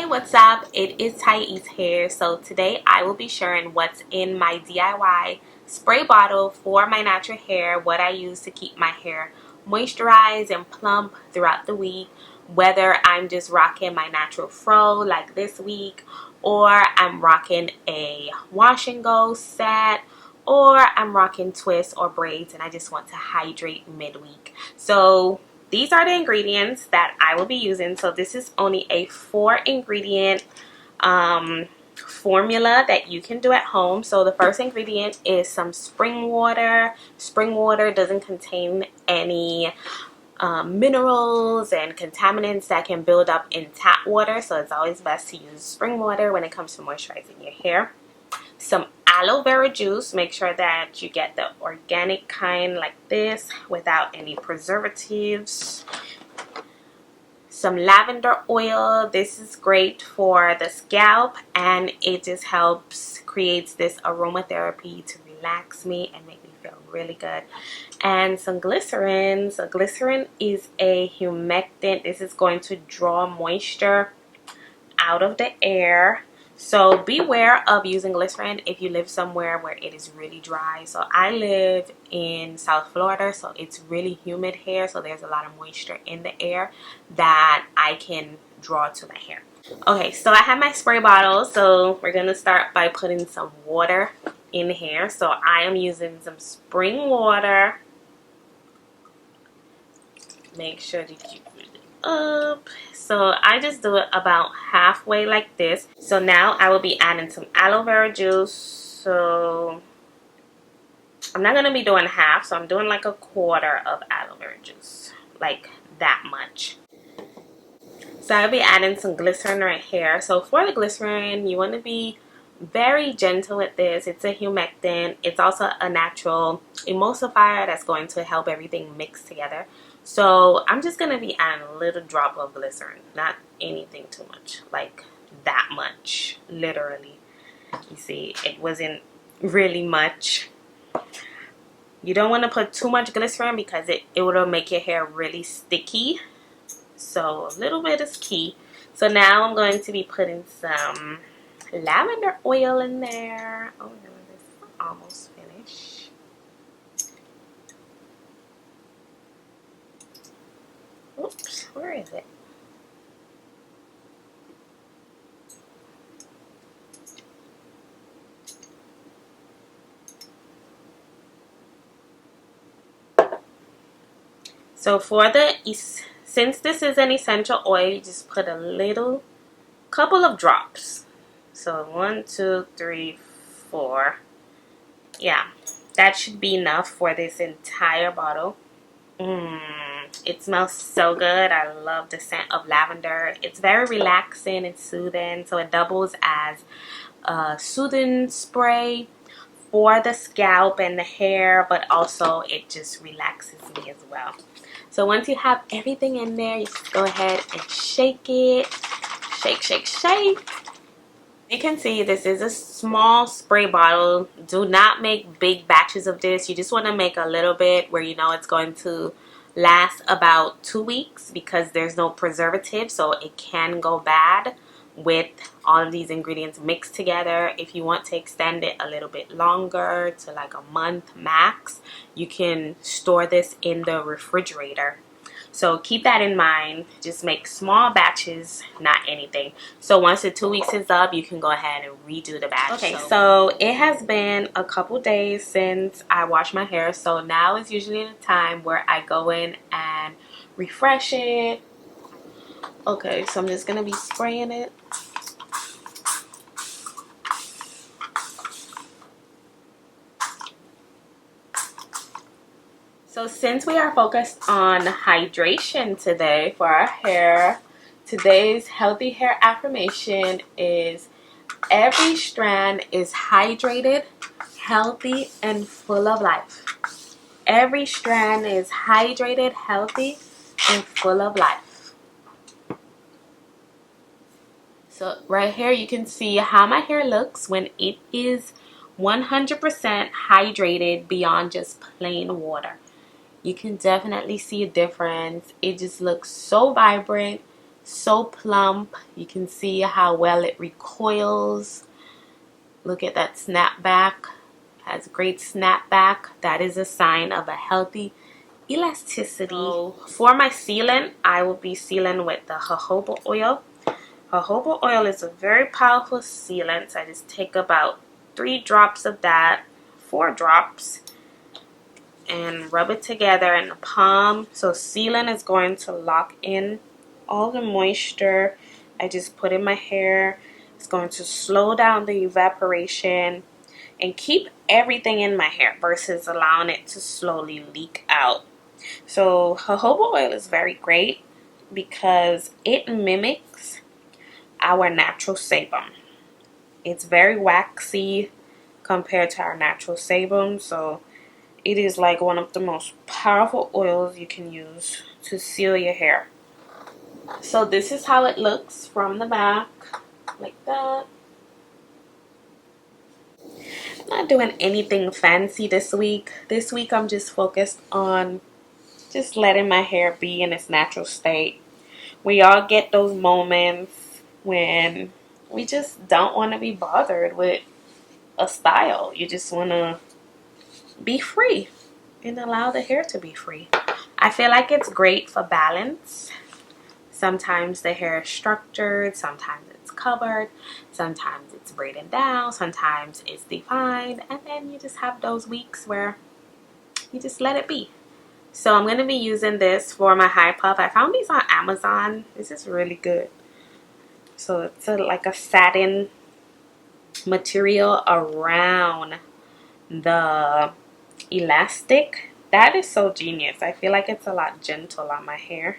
Hey, what's up? It is Thais here. So today I will be sharing what's in my DIY spray bottle for my natural hair, what I use to keep my hair moisturized and plump throughout the week, whether I'm just rocking my natural fro like this week, or I'm rocking a wash and go set, or I'm rocking twists or braids and I just want to hydrate midweek. So these are the ingredients that I will be using. So this is only a 4-ingredient formula that you can do at home. So the first ingredient is some spring water. Spring water doesn't contain any minerals and contaminants that can build up in tap water. So it's always best to use spring water when it comes to moisturizing your hair. Some aloe vera juice. Make sure that you get the organic kind like this without any preservatives. Some lavender oil. This is great for the scalp and it just helps creates this aromatherapy to relax me and make me feel really good. And some glycerin. So glycerin is a humectant. This is going to draw moisture out of the air. So beware of using glycerin if you live somewhere where it is really dry. So I live in South Florida, so it's really humid here, so there's a lot of moisture in the air that I can draw to my hair. Okay, so I have my spray bottle, so we're gonna start by putting some water in here. So I am using some spring water. Make sure to keep it up. So I just do it about halfway like this. So now I will be adding some aloe vera juice. So I'm not going to be doing half, so I'm doing like a quarter of aloe vera juice, like that much. So I'll be adding some glycerin right here. So for the glycerin, you want to be very gentle with this. It's a humectant. It's also a natural emulsifier that's going to help everything mix together. So I'm just going to be adding a little drop of glycerin, not anything too much, like that much, literally. You see, it wasn't really much. You don't want to put too much glycerin because it will make your hair really sticky. So a little bit is key. So now I'm going to be putting some lavender oil in there. Oh no, this is almost finished. Oops, where is it? So for since this is an essential oil, you just put a couple of drops. So 1, 2, 3, 4. Yeah, that should be enough for this entire bottle. It smells so good. I love the scent of lavender. It's very relaxing and soothing, so it doubles as a soothing spray for the scalp and the hair, but also it just relaxes me as well. So once you have everything in there, you just go ahead and shake it. Shake, shake, shake. You can see this is a small spray bottle. Do not make big batches of this. You just want to make a little bit where you know it's going to last about 2 weeks because there's no preservative, so it can go bad with all of these ingredients mixed together. If you want to extend it a little bit longer to like a month max, you can store this in the refrigerator. So keep that in mind. Just make small batches, not anything. So once the 2 weeks is up, you can go ahead and redo the batch. Okay, so it has been a couple days since I washed my hair. So now is usually the time where I go in and refresh it. Okay, so I'm just going to be spraying it. So since we are focused on hydration today for our hair, today's healthy hair affirmation is every strand is hydrated, healthy, and full of life. Every strand is hydrated, healthy, and full of life. So right here you can see how my hair looks when it is 100% hydrated beyond just plain water. You can definitely see a difference. It just looks so vibrant, So plump. You can see how well it recoils. Look at that snapback. Has great snapback. That is a sign of a healthy elasticity. So for my sealant, I will be sealing with the jojoba oil. Jojoba oil is a very powerful sealant. So I just take about 3 drops of that, 4 drops, and rub it together in the palm. So sealant is going to lock in all the moisture I just put in my hair. It's going to slow down the evaporation and keep everything in my hair versus allowing it to slowly leak out. So jojoba oil is very great because it mimics our natural sebum. It's very waxy compared to our natural sebum, so it is like one of the most powerful oils you can use to seal your hair. So this is how it looks from the back, like that. I'm not doing anything fancy this week. This week I'm just focused on just letting my hair be in its natural state. We all get those moments when we just don't want to be bothered with a style. You just want to be free and allow the hair to be free. I feel like it's great for balance. Sometimes the hair is structured, sometimes it's covered, sometimes it's braided down, sometimes it's defined, and then you just have those weeks where you just let it be. So I'm going to be using this for my high puff. I found these on Amazon. This is really good. So it's like a satin material around the elastic. That is so genius. I feel like it's a lot gentle on my hair.